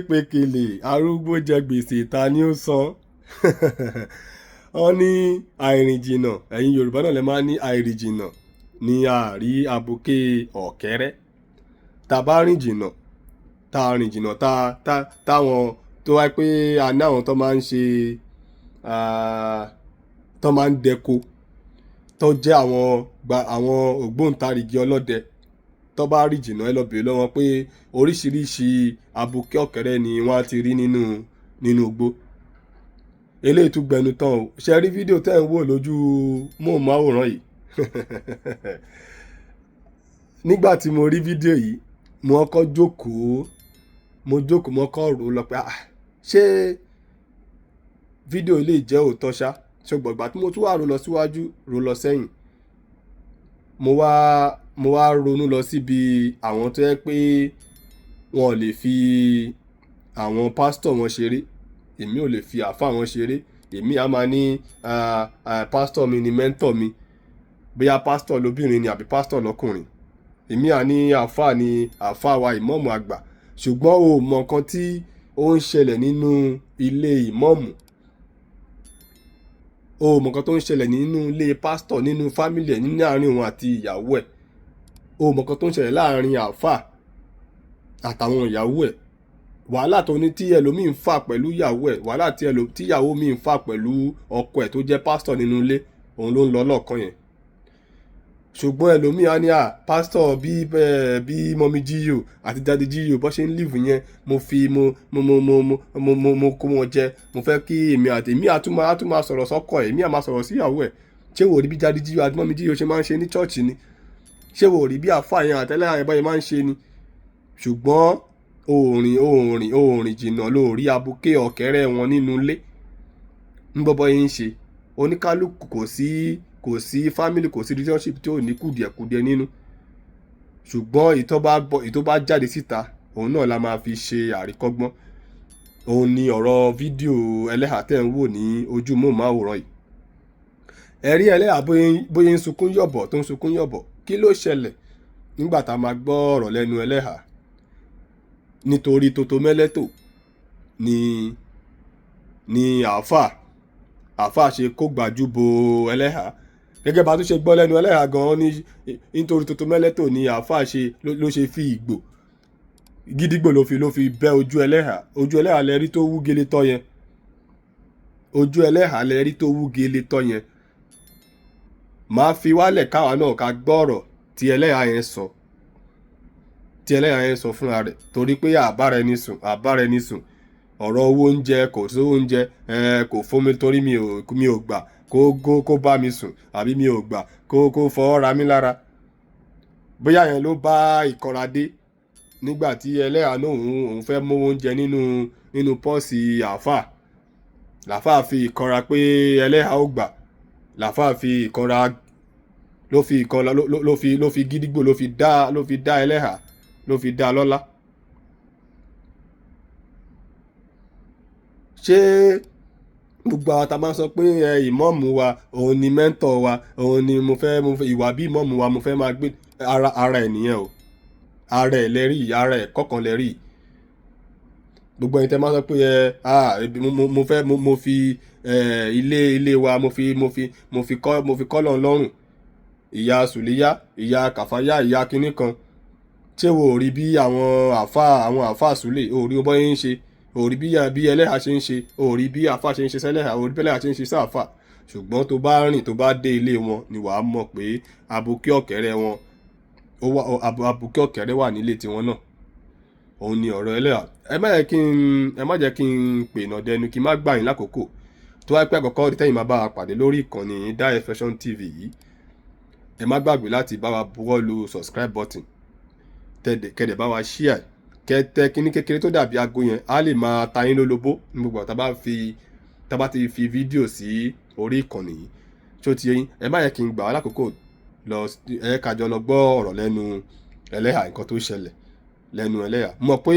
pékélé arúgbó jẹ gbèsè ta ni ó san. wọ́n ní àìrìnjìnà, ẹ̀yin Yorùbá náà lè máa ní àìrìnjìnà ní àárí abuké ọ̀kẹ́rẹ́. tá bá rìn jìnà táwọn tó wáyé pé a ní àwọn tó máa ń ṣe tó máa ń dẹko, tó jẹ́ àwọn ògbóǹtarìgì ọlọ́dẹ, tó bá rìn jìnà ẹ lọ bèèrè lọ́wọ́ pé oríṣiríṣi abuké ọ̀kẹ́rẹ́ ni wọ́n á ti rí nínú igbó. Eleyi tún gbẹnu tán o. Ṣé rí fídíò tẹ́ ń wò lójú móhùnmáwòrán yìí? Nígbà tí mo rí fídíò yìí, mo kọ́ jókòó mo kọ́ rò lọ pé ṣé fídíò lè jẹ́ òótọ́ ṣá? Ṣùgbọ́n ìgbà tí mo tún wà rò lọ síwájú rò lọ sẹ́yìn, mo wá ronú lọ síbi àwọn tó yẹ pé wọn ò lè fi àwọn pásítọ̀ wọn ṣeré, èmi ò lè fi àáfàá wọn ṣeré. Èmi á máa ní pásítọ̀ mi ni mẹ́ńtọ̀ mi, bóyá pásítọ̀ lóbìnrin ni àbí pásítọ̀ lọ́kùnrin. Èmi á ní àáfàá ni àáfàá wa ìmáàmù àgbà. Ṣùgbọ́n o mọ nǹkan tí ó ń ṣẹlẹ̀ nínú ilé ìmáàmù, o mọ nǹkan tó ń ṣẹlẹ̀ nínú ilé pásítọ̀, nínú fámìlì ẹ̀, nínú àárín òun àti ìyàwó ẹ̀. O mọ nǹkan tó ń ṣẹlẹ̀ láàárín àáfàá àtàwọn ìyàwó ẹ̀. Wàhálà tó ní tí ẹlòmíì ń fà pẹ̀lú ìyàwó ẹ̀, wàhálà tí ìyàwó mi ń fà pẹ̀lú ọkọ ẹ̀ tó jẹ́ pásítọ̀ nínú ilé, òun ló ń lọ lọ́ọ̀kan yẹn. Ṣùgbọ́n ẹlòmíì á ní pásítọ̀ bí mọ́mí jíyò àti dáàdì jíyò bó ṣe ń líìfù yẹn, mo kó wọn jẹ, mo fẹ́ kí èmi àtúmọ̀ sọ̀rọ̀ sọ́kọ ẹ̀, èmi àmà sọ̀rọ̀ sí ìyàwó ẹ̀. Ṣé wò rí bí dáàdì jíyò àti mọ́mí jíyò ṣe máa ń ṣe ní chọ́ọ̀chì ni? Ṣé wò rí bí àáfàá yẹn àtẹ́lẹ̀ àyẹ̀bá yẹn máa ń ṣe ni? Ṣùgbọ́n òòrìn jìnnà lórí abuké ọ̀kẹ́rẹ́ wọn nínú ilé ń bọ́bọ́ yín ṣe. Oníkálùkù kò sí family, kò sí relationship tí ò ní kùdìẹ̀kùdìẹ̀ nínú. Ṣùgbọ́n ìtọ́ bá jáde síta, òun náà la máa fi ṣe àríkọ́gbọ́n. Òun ni ọ̀rọ̀ fídíò ẹlẹ́hà tẹ́ ń wò ní ojú móhùnmáwòrán yìí. Ẹ̀rí ẹlẹ́hà bóyá ń sunkún yọ̀bọ̀ tó ń sunkún yọ̀bọ̀. Kí ló ṣẹlẹ̀ nígbà tá a máa gbọ́ ọ̀rọ̀ lẹ́nu ẹlẹ́hà? Nítorí tótó mẹ́lẹ́tò ni àáfàá ṣe kó gbájú bo ẹlẹ́hà. Gẹ́gẹ́ bá tún ṣe gbọ́ lẹ́nu ẹlẹ́hà gan-an ní nítorí tótó mẹ́lẹ́tò ni àáfàá ló ṣe fi ìgbò gídígbò ló fi bẹ́ ojú ẹlẹ́hà. Ojú ẹlẹ́hà lẹ́rí tó wú gele tọ́ yẹn. Ojú ẹlẹ́hà lẹ́rí tó wú gele tọ́ yẹn. Màá fi wálẹ̀ káwa náà ká gbọ́ ọ̀rọ̀ tí ẹlẹ́hà yẹn sọ fúnra rẹ̀, torí pé àbára ẹni sùn ọ̀rọ̀ owó oúnjẹ, kò sí oúnjẹ, kò fún mi torí mi ò gbà kó bá mi sùn, àbí mi ò gbà kó fọwọ́ ra mí lára. Bóyá yẹn ló bá ìkanra dé nígbà tí ẹlẹ́hà náà òun fẹ́ mú oúnjẹ nínú pọ́ọ̀sì àáfàá. Làáfàá fi ìkanra pé ẹlẹ́hà ó gbà. Làáfàá fi ìkanra ló fi gídígbò ló fi dá ẹlẹ́hà, ló fi dá lọ́lá. Ṣé gbogbo àwọn tá máa ń sọ pé ìmáàmù wa òun ni mẹ́ńtọ̀ wa, òun ni mo fẹ́ ìwà bí ìmáàmù wa mo fẹ́ máa gbé, ara ẹ̀ nìyẹn o. Ara ẹ̀ lẹ́rìí, ara ẹ̀ kọ̀ọ̀kan lẹ́rìí. Gbogbo ẹni tẹ́ máa sọ pé mo fi ilé wa mo fi kọ́ lọ́rùn. Ìyá Sùlíyá, ìyá Kàfáyá, ìyá kinní kan. Ṣé wo rí bí àwọn àáfàá Sùlé, o rí bó yẹn ń ṣe, o rí bí ẹlẹ́hà ṣe ń ṣe, o rí bí àáfàá ṣe ń ṣe sẹ́lẹ́hà, o rí bí ẹlẹ́hà ṣe ń ṣe sáàfà. Ṣùgbọ́n tó bá rìn tó bá dé ilé wọn ni wàá mọ̀ pé abuké ọ̀kẹ́rẹ́ wà nílé tiwọn náà. Òun ni ọ̀rọ̀ ẹlẹ́hà. Ẹ má jẹ́ kí n pè nà dẹnu kí n má gbà yín lákòókò. Tó wáyé pé àkọ́kọ́ tẹ́yìn máa bá wa pàdé lórí ìkànnì Die Fashion TV yìí, ẹ má gbàgbé láti bá wa buwọ́ lu subscribe button, kẹ́dẹ̀ bá wa share, kẹ́tẹ́ kíní kékeré tó dàbí aago yẹn á lè máa ta yín lólobó ní gbogbo tá bá ti fi fídíò sí orí ìkànnì yìí. Ṣó ti yín? Ẹ má yẹ kí n gbà wá lákòókò kájọ lọ gbọ́ ọ̀rọ̀ lẹ́nu ẹlẹ́hà, nǹkan tó ṣẹlẹ̀ lẹ́nu ẹlẹ́hà. Mọ̀ pé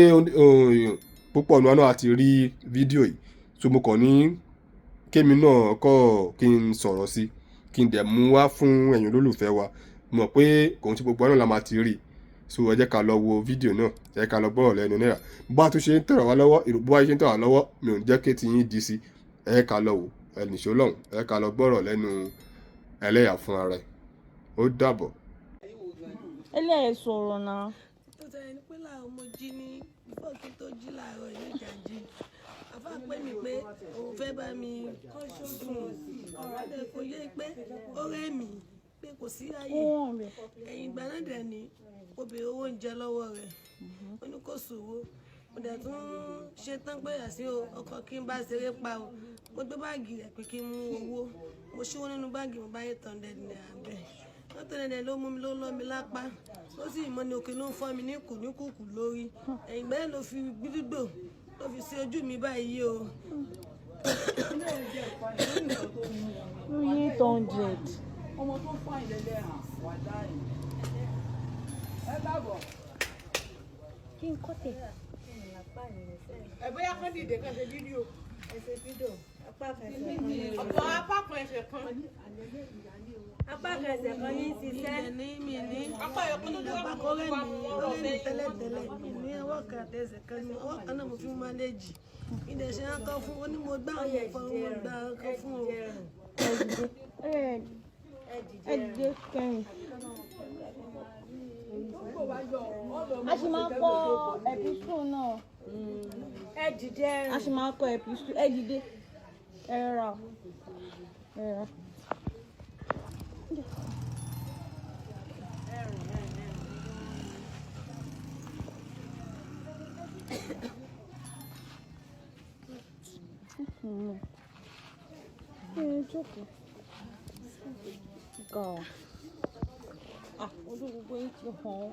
púpọ̀ nínú àná àti rí fídíò yìí, so mo kàn ní kémi náà kí n sọ̀rọ̀ sí, kí n dẹ̀ mú wá fún ẹ̀yin olólùfẹ́ wa mọ̀ pé kò ń ṣe gbogbo náà la máa ti rí so ẹ jẹ́ ká lọ wo fídíò náà ẹ jẹ́ ká lọ gbọ́rọ̀ lẹ́nu náírà bó a tún ṣe ń tẹ̀rọ wá lọ́wọ́ bó a ṣe ń tẹ̀rọ wá lọ́wọ́ mi ò ní jẹ́ kí ti yín di sí ẹ jẹ́ ká lọ wò ẹ nìṣó lọ́hùn ẹ jẹ́ ká lọ gbọ́rọ̀ lẹ́nu ẹlẹ́yà fún ara ẹ̀ ó dàbọ̀. Eleyi sọ̀rọ̀ náà. tó tẹ̀lé ní pé làwọn mo jí ní bífọ̀ kí tó jí láàárọ̀ ilé ìjàjì àfa pè mí pé òun fẹ́ bá mi sùn ọ̀rọ̀ dẹ̀ kò yé pé ó rẹ́ mi pé kò sí ààyè ẹ̀yìn ìgbà náà dẹ̀ ni ó béèrè owó oúnjẹ lọ́wọ́ rẹ̀ ó ní kò sówó mo dẹ̀ tún ṣe tán pé àṣì ọkọ̀ kí n bá ṣeré pa o mo gbé báàgì rẹ̀ pé kí n mú owó mo ṣíwó nínú báàgì mo bá 800 naira bẹ́ẹ̀ lọ́tọ̀ọ̀dẹ̀ ló mú mi ló lọ́ mi lápá ó sì mọ́ ni òkè ló ń fọ́ mi ní kùkù lórí ẹ̀yìn ìgbà yẹn ló fi gbídúgbò ló fi sí ojú mi báyìí o. 800. ọmọ tó fà ìlẹ̀lẹ̀ hàn wà dáì. ẹ dábọ̀. Kí n kọ́ tẹ̀. ẹ bóyá kán dìde ká ṣe fídíò. ẹsẹ̀ fídíò apá kan ẹsẹ̀ ọ̀pọ̀ apá kan ẹsẹ̀ kan. apá kan ẹsẹ̀ kan ní ṣiṣẹ́ mi ní apá ẹ̀kọ́ tó dé apá kan rẹ̀ mi tẹ́lẹ̀tẹ́lẹ̀ mi ní ọwọ́ kan àti ẹsẹ̀ kan ní ọwọ́ kan náà mo fi ń mánéjì ìdẹ̀ṣẹ̀ akọ fún ó ní mo gbá àwọn ọ̀fọ̀ mo gbá akọ fún o. Ẹ dìde kẹrin. A sì máa kọ ẹ̀písù náà. ẹ dìde ẹrìn. A sì máa kọ ẹ̀písù. Ẹ dìde. Ẹ rà. Ẹ rà. Jókòó. Ga. Ojú gbogbo yín ti hàn.